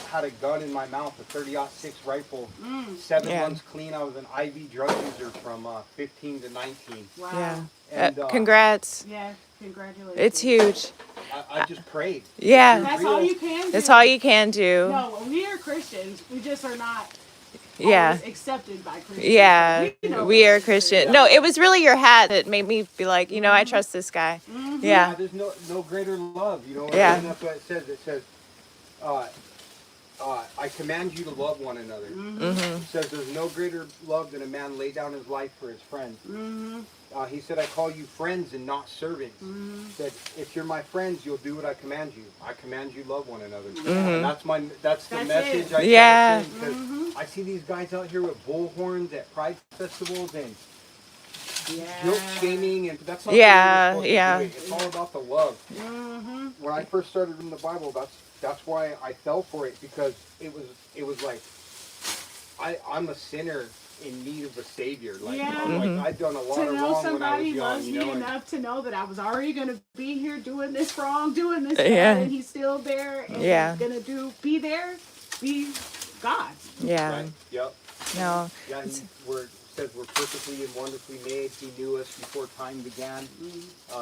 Had a gun in my mouth, a 30-06 rifle. 7 Yeah. months clean. I was an IV drug user from 15 to 19. Wow. Yeah. And Congrats. Yeah, congratulations. It's huge. I just prayed. Yeah. That's all you can do. That's all you can do. No, we are Christians. We just are not Yeah. always accepted by Christians. Yeah, We know we are we're Christian. No, it was really your hat that made me be like, you know, I trust this guy. Yeah. There's no greater love, you know. Yeah. And that's what it says. It says, I command you to love one another. It says there's no greater love than a man lay down his life for his friends. He said, I call you friends and not servants. He said, if you're my friends, you'll do what I command you. I command you love one another. And that's the message I try to send, because I see these guys out here with bullhorns at pride festivals and guilt shaming, and that's not the way we're supposed to do it. It's all about the love. When I first started in the Bible, that's why I fell for it, because it was like I'm a sinner in need of a savior. Like, like I've done a lot of wrong when I was somebody young. loves You know, me and enough to know that I was already gonna be here doing this wrong, doing this bad, and he's still there, and he's gonna be God. Yeah. right, yep. No. Yeah, says we're perfectly and wonderfully made. He knew us before time began.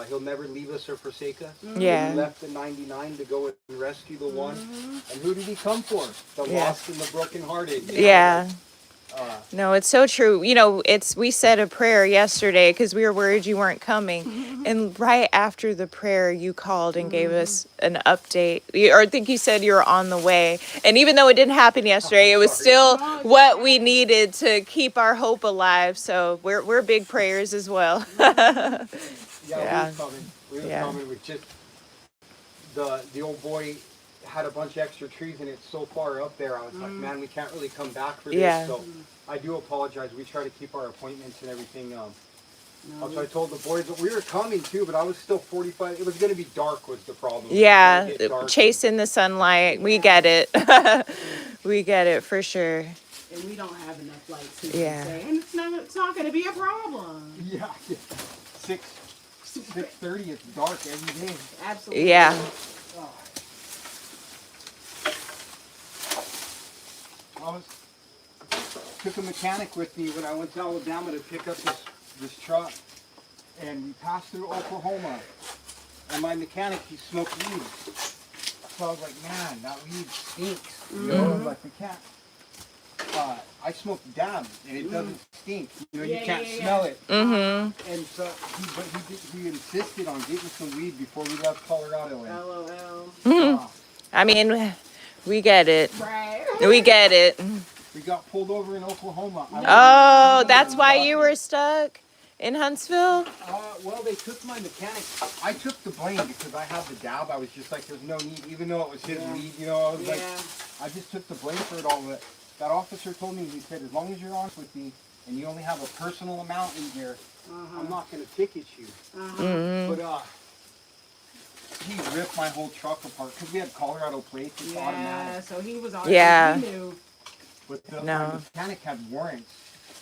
He'll never leave us or forsake us. Yeah. He left the 99 to go and rescue the one. And who did he come for? The lost and the brokenhearted. You know, Yeah. like, No, it's so true. You know, we said a prayer yesterday because we were worried you weren't coming. And right after the prayer, you called and gave us an update. Or I think you said you were on the way. And even though it didn't happen yesterday, it was still what we needed to keep our hope alive. So we're big prayers as well. yeah, we Yeah. were coming. We were Yeah. coming with just the old boy had a bunch of extra trees, and it's so far up there. I was like, man, we can't really come back for this. Yeah. So I do apologize. We try to keep our appointments and everything. So I told the boys that we were coming too, but I was still 45. It was going to be dark was the problem. Yeah, It was gonna get dark. chasing the sunlight. We get it. We get it for sure. And we don't have enough lights. Yeah. And it's not going to be a problem. Yeah, 6:30. It's dark every day. Absolutely. Yeah. I took a mechanic with me when I went to Alabama to pick up this truck, and we passed through Oklahoma. And my mechanic, he smoked weed. So I was like, man, that weed stinks. You know, like we can't. I smoked dab, and it doesn't stink. You know, you can't smell it. Mm-hmm. And so, he insisted on getting some weed before we left Colorado. And, LOL. I mean, we get it. Right. We get it. we got pulled over in Oklahoma. Oh, that's why you were stuck in Huntsville? Well, they took my mechanic. I took the blame because I had the dab. I was just like, there's no need, even though it was his weed, you know, I was like, I just took the blame for it all. That officer told me, he said, as long as you're honest with me and you only have a personal amount in here, I'm not going to ticket you. But he ripped my whole truck apart because we had Colorado plates. It's automatic. So he was already, he knew. But my mechanic had warrants.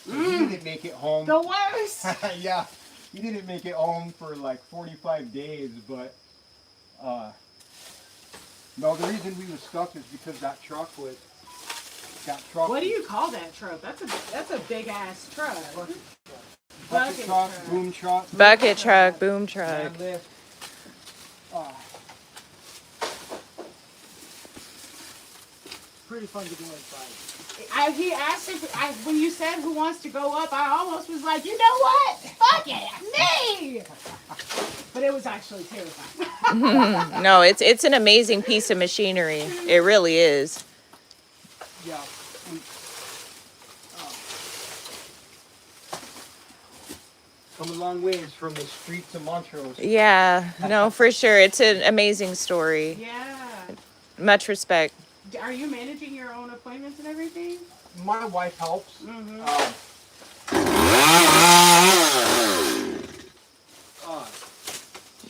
So he didn't make it home. The worst. Yeah, he didn't make it home for like 45 days, but no, the reason we were stuck is because that truck. What do you call that truck? That's a big ass truck. Bucket truck, boom truck. Bucket truck, boom truck. Man lift. Pretty fun to go inside. He asked if when you said who wants to go up, I almost was like, you know what? Fuck it, me. But it was actually terrifying. No, it's an amazing piece of machinery. It really is. Yeah. Come a long ways from the streets of Montrose. Yeah, no, for sure. It's an amazing story. Yeah. Much respect. Are you managing your own appointments and everything? My wife helps.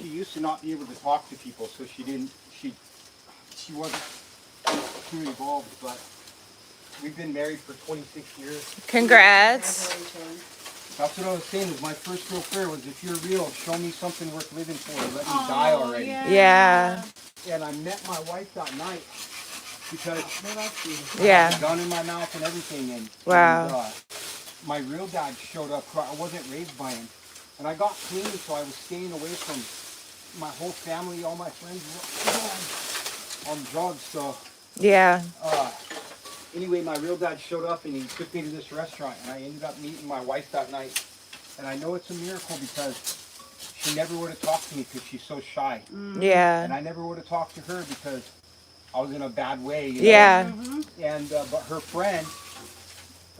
She used to not be able to talk to people, so she wasn't too involved, but we've been married for 26 years. Congrats. Congratulations. That's what I was saying. Is my first real prayer was, if you're real, show me something worth living for. Let me die already. Yeah. And I met my wife that night because Well, that's beautiful. I Yeah. had a gun in my mouth and everything. And, Wow. and my real dad showed up. I wasn't raised by him. And I got clean, so I was staying away from my whole family, all my friends were on drugs. So Yeah. anyway, my real dad showed up and he took me to this restaurant, and I ended up meeting my wife that night. And I know it's a miracle because she never would have talked to me because she's so shy. And Yeah. I never would have talked to her because I was in a bad way. You know? Yeah. And but her friend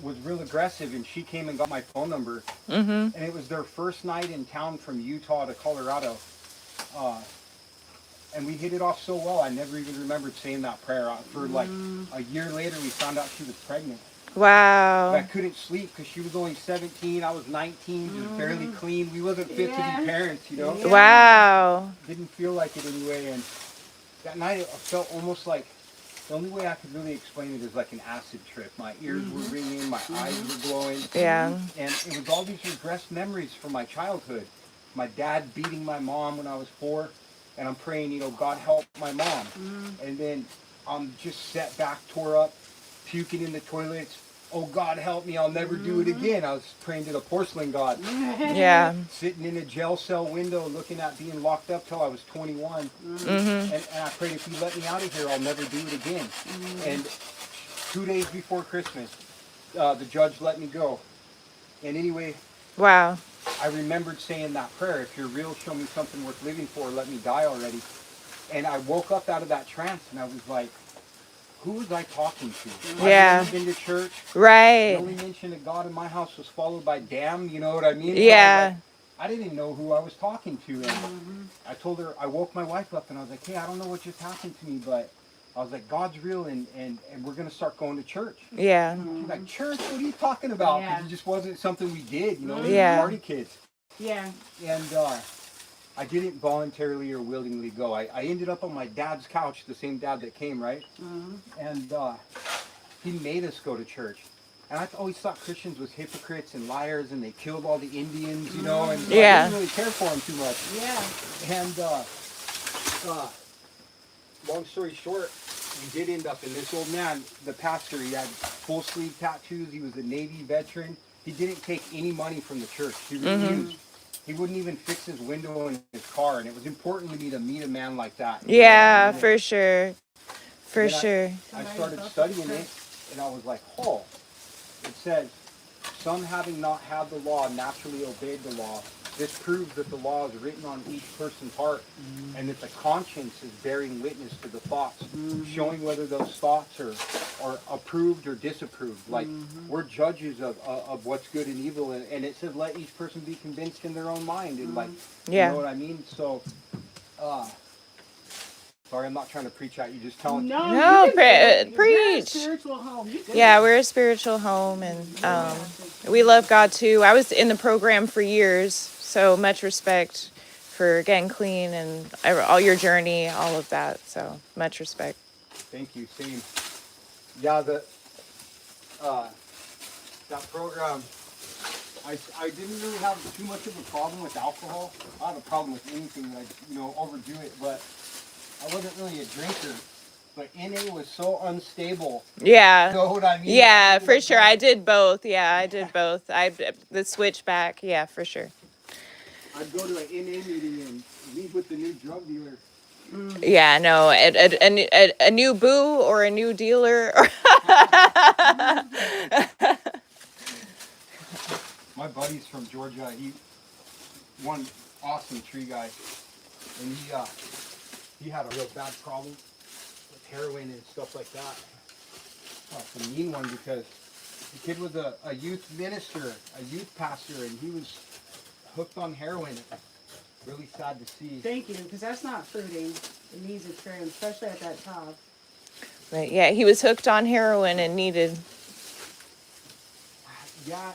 was real aggressive, and she came and got my phone number. Mhm. And it was their first night in town from Utah to Colorado. And we hit it off so well, I never even remembered saying that prayer. For like a year later, we found out she was pregnant. I Wow. couldn't sleep because she was only 17, I was 19, just barely clean. We wasn't fit to be parents, you know? Yeah. Wow. Didn't feel like it anyway. And that night, it felt almost like, the only way I could really explain it is like an acid trip. My ears were ringing, my eyes were glowing. Yeah. And it was all these regressed memories from my childhood. My dad beating my mom when I was 4. And I'm praying, you know, God help my mom. And then I'm just set back, tore up, puking in the toilets. Oh, God help me, I'll never do it again. I was praying to the porcelain God. Yeah. Sitting in a jail cell window looking at being locked up till I was 21. Mhm. And I prayed, if you let me out of here, I'll never do it again. And 2 days before Christmas, the judge let me go. And anyway, Wow. I remembered saying that prayer, if you're real, show me something worth living for, let me die already. And I woke up out of that trance and I was like, who was I talking to? Yeah. I've never been to church. The Right. only mention of God in my house was followed by damn, you know what I mean? Yeah. I didn't know who I was talking to. And I told her, I woke my wife up and I was like, hey, I don't know what just happened to me, but I was like, God's real and we're going to start going to church. Yeah. She's like, church? What are you talking about? Because Yeah. it just wasn't something we did, you know? We Yeah. were party kids. Yeah. And I didn't voluntarily or willingly go. I ended up on my dad's couch, the same dad that came, right? And he made us go to church. And I always thought Christians was hypocrites and liars, and they killed all the Indians, you know, and so I Yeah. didn't really care for them too much. Yeah. And long story short, we did end up in this old man, the pastor. He had full sleeve tattoos. He was a Navy veteran. He didn't take any money from the church. He refused. He wouldn't even fix his window in his car, and it was important to me to meet a man like that. Yeah, for sure. For Then sure. I started studying it, and I was like, oh, it says, some having not had the law naturally obeyed the law. This proves that the law is written on each person's heart, and that the conscience is bearing witness to the thoughts, showing whether those thoughts are approved or disapproved. Like, we're judges of what's good and evil, and it says let each person be convinced in their own mind, and like, Yeah. you know what I mean? So, sorry, I'm not trying to preach at you, just telling you. No, you can do it. We're a preach. spiritual home. You can Yeah, do it. we're a spiritual home, and we love God too. I was in the program for years, so much respect for getting clean and all your journey, all of that. So much respect. Thank you, same. Yeah, that program, I didn't really have too much of a problem with alcohol. I had a problem with anything that overdo it, but I wasn't really a drinker. But NA was so unstable. Yeah. You know what I mean? Yeah, for sure. I did both. Yeah, I did both. The switch back. Yeah, for sure. I'd go to an NA meeting and meet with the new drug dealer. Yeah, no, a new boo or a new dealer. My buddy's from Georgia. One awesome tree guy, and he had a real bad problem with heroin and stuff like that. It's a mean one because the kid was a youth minister, a youth pastor, and he was hooked on heroin. Really sad to see. Thank you, because that's not fruiting. It needs a trim, especially at that top. But yeah, he was hooked on heroin and needed. Yeah.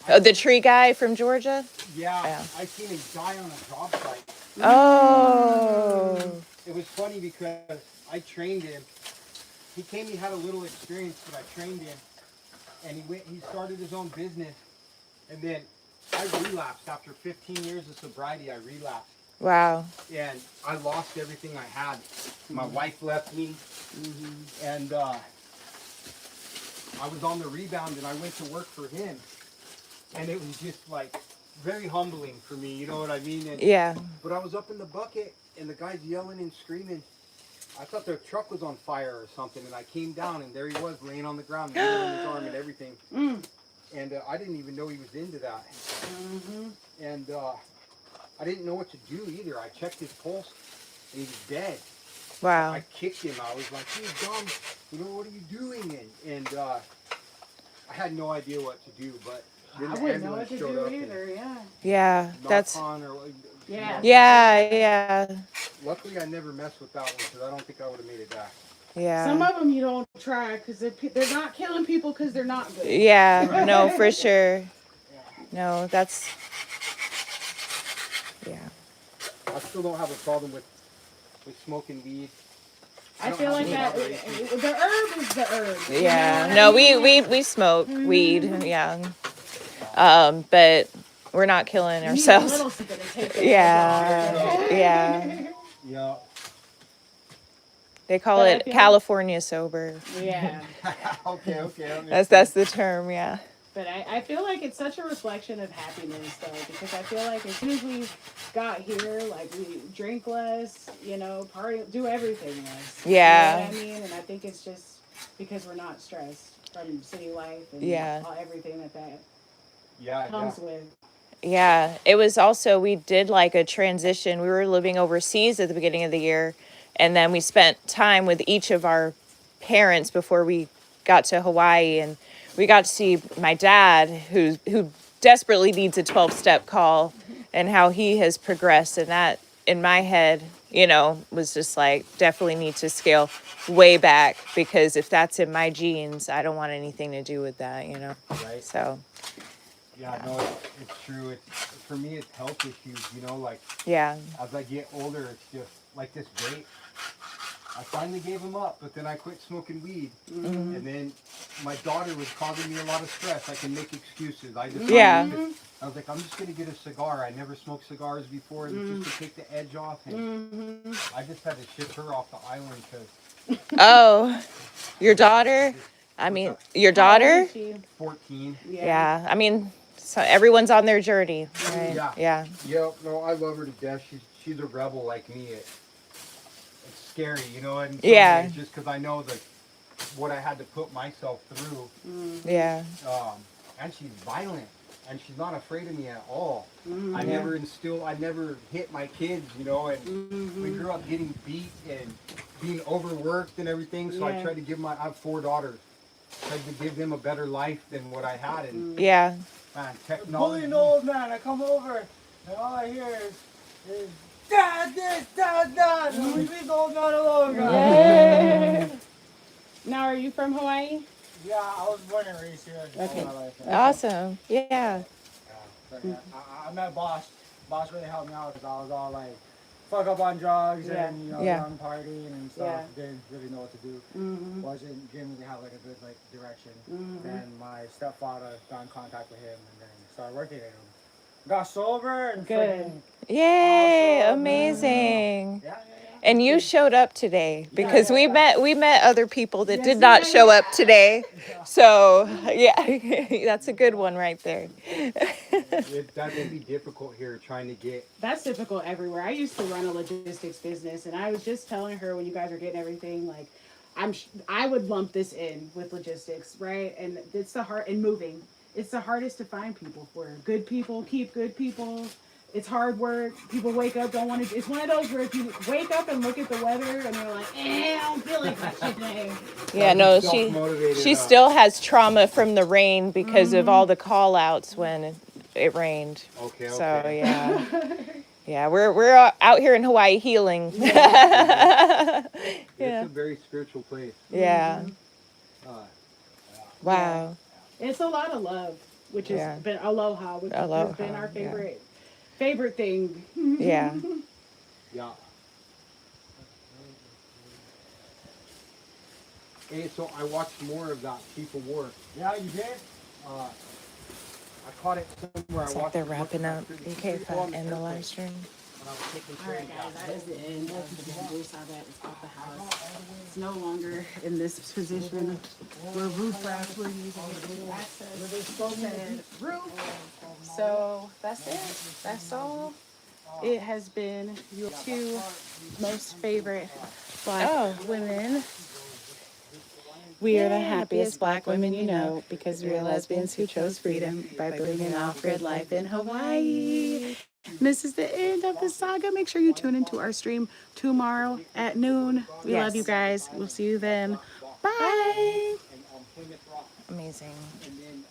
Oh, the tree guy from Georgia? Yeah. I seen a guy on a job site. Oh. It was funny because I trained him, he came, he had a little experience that I trained him, and he started his own business, and then I relapsed after 15 years of sobriety. I relapsed, Wow. and I lost everything I had. My wife left me, and I was on the rebound, and I went to work for him, and it was just like very humbling for me. You know what I mean? And, Yeah. but I was up in the bucket, and the guy's yelling and screaming. I thought their truck was on fire or something, and I came down, and there he was, laying on the ground, bleeding on his arm and everything. And I didn't even know he was into that. And I didn't know what to do either. I checked his pulse, and he was dead. Wow. I kicked him. I was like, "You dumb! You know, what are you doing?" And I had no idea what to do, but then I the wouldn't know what ambulance to showed do up. either. Yeah. Yeah. And That's. knocked on, or, Yeah. Yeah. Luckily, I never messed with that one because I don't think I would have made it back. Yeah. Some of them you don't try because they're not killing people because they're not good. Yeah. No, for sure. No, that's. Yeah. I still don't have a problem with smoking weed. I feel like that. The herb is the herb. you Yeah. know No, what I mean? we smoke weed. Yeah. But we're not killing You need a ourselves. little something to take the Yeah. Yeah. Yeah. They call But I it feel- California sober. Yeah. Okay. That's the term. Yeah. But I feel like it's such a reflection of happiness, though, because I feel like as soon as we got here, like, we drink less, you know, party, do everything less. Yeah. You know what I mean? And I think it's just because we're not stressed from city life and everything that Yeah. comes with. Yeah, it was also, we did like a transition. We were living overseas at the beginning of the year, and then we spent time with each of our parents before we got to Hawaii, and we got to see my dad, who desperately needs a 12-step call, and how he has progressed. And that, in my head, you know, was just like, definitely need to scale way back, because if that's in my genes, I don't want anything to do with that, you know. Right. So. Yeah, no, it's true. For me, it's health issues, you know, like, Yeah. as I get older, it's just like this vape. I finally gave them up, but then I quit smoking weed. And then my daughter was causing me a lot of stress. I can make excuses. I just I was like, I'm just going to get a cigar. I never smoked cigars before, just to take the edge off. And I just had to ship her off the island because Oh, your daughter? I mean, your daughter? 14. Yeah. I mean, so everyone's on their journey, right? Yeah. Yep. No, I love her to death. She's a rebel like me. It's scary, you know, in some ways, just because I know what I had to put myself through. Yeah. And she's violent, and she's not afraid of me at all. I never hit my kids, you know, and we grew up getting beat and being overworked and everything. So I tried to I have 4 daughters. Tried to give them a better life than what I had. And man, technology. Bullying old man, I come over, and all I hear is dad this, dad that. And leave the old man alone, guys. Now, are you from Hawaii? Yeah, I was born and raised here. Okay. All my life. Awesome. Yeah. I met Boss. Boss really helped me out because I was all like, fuck up on drugs and, you know, young partying and stuff. Didn't really know what to do. Didn't really have like a good like direction. And my stepfather got in contact with him and then started working with him. Got sober and freaking Yay! awesome, Amazing. Yeah. And you showed up today because we met other people that did not show up today. So yeah, that's a good one right there. That would be difficult here trying to get. That's difficult everywhere. I used to run a logistics business, and I was just telling her when you guys are getting everything, like, I would lump this in with logistics, right? And it's and moving. It's the hardest to find people for. Good people keep good people. It's hard work. People wake up, don't want to. It's one of those where if you wake up and look at the weather and you're like, I don't feel like that today. Yeah, no, she still has trauma from the rain because of all the call outs when it rained. Okay. So yeah. Yeah, we're out here in Hawaii healing. It's a very spiritual place. Yeah. Wow. It's a lot of love, which has been aloha, which has been our favorite thing. Yeah. Yeah. And so I watched more of that Chief of War. Yeah, you did? I caught it somewhere. It's I like watched they're it wrapping up. through the BK street on the in the airplane live stream. when I was taking care Alright of guys, that. that is the end of the bamboo saga. It's out the house. It's no longer in this position. We're roof racks. We're using the access Homestead roof. So that's it. That's all. It has been your two most favorite black women. We are the happiest black women you know because we are lesbians who chose freedom by bringing off-grid life in Hawaii. And this is the end of the saga. Make sure you tune into our stream tomorrow at noon. We love you guys. We'll see you then. Bye. Amazing. And then,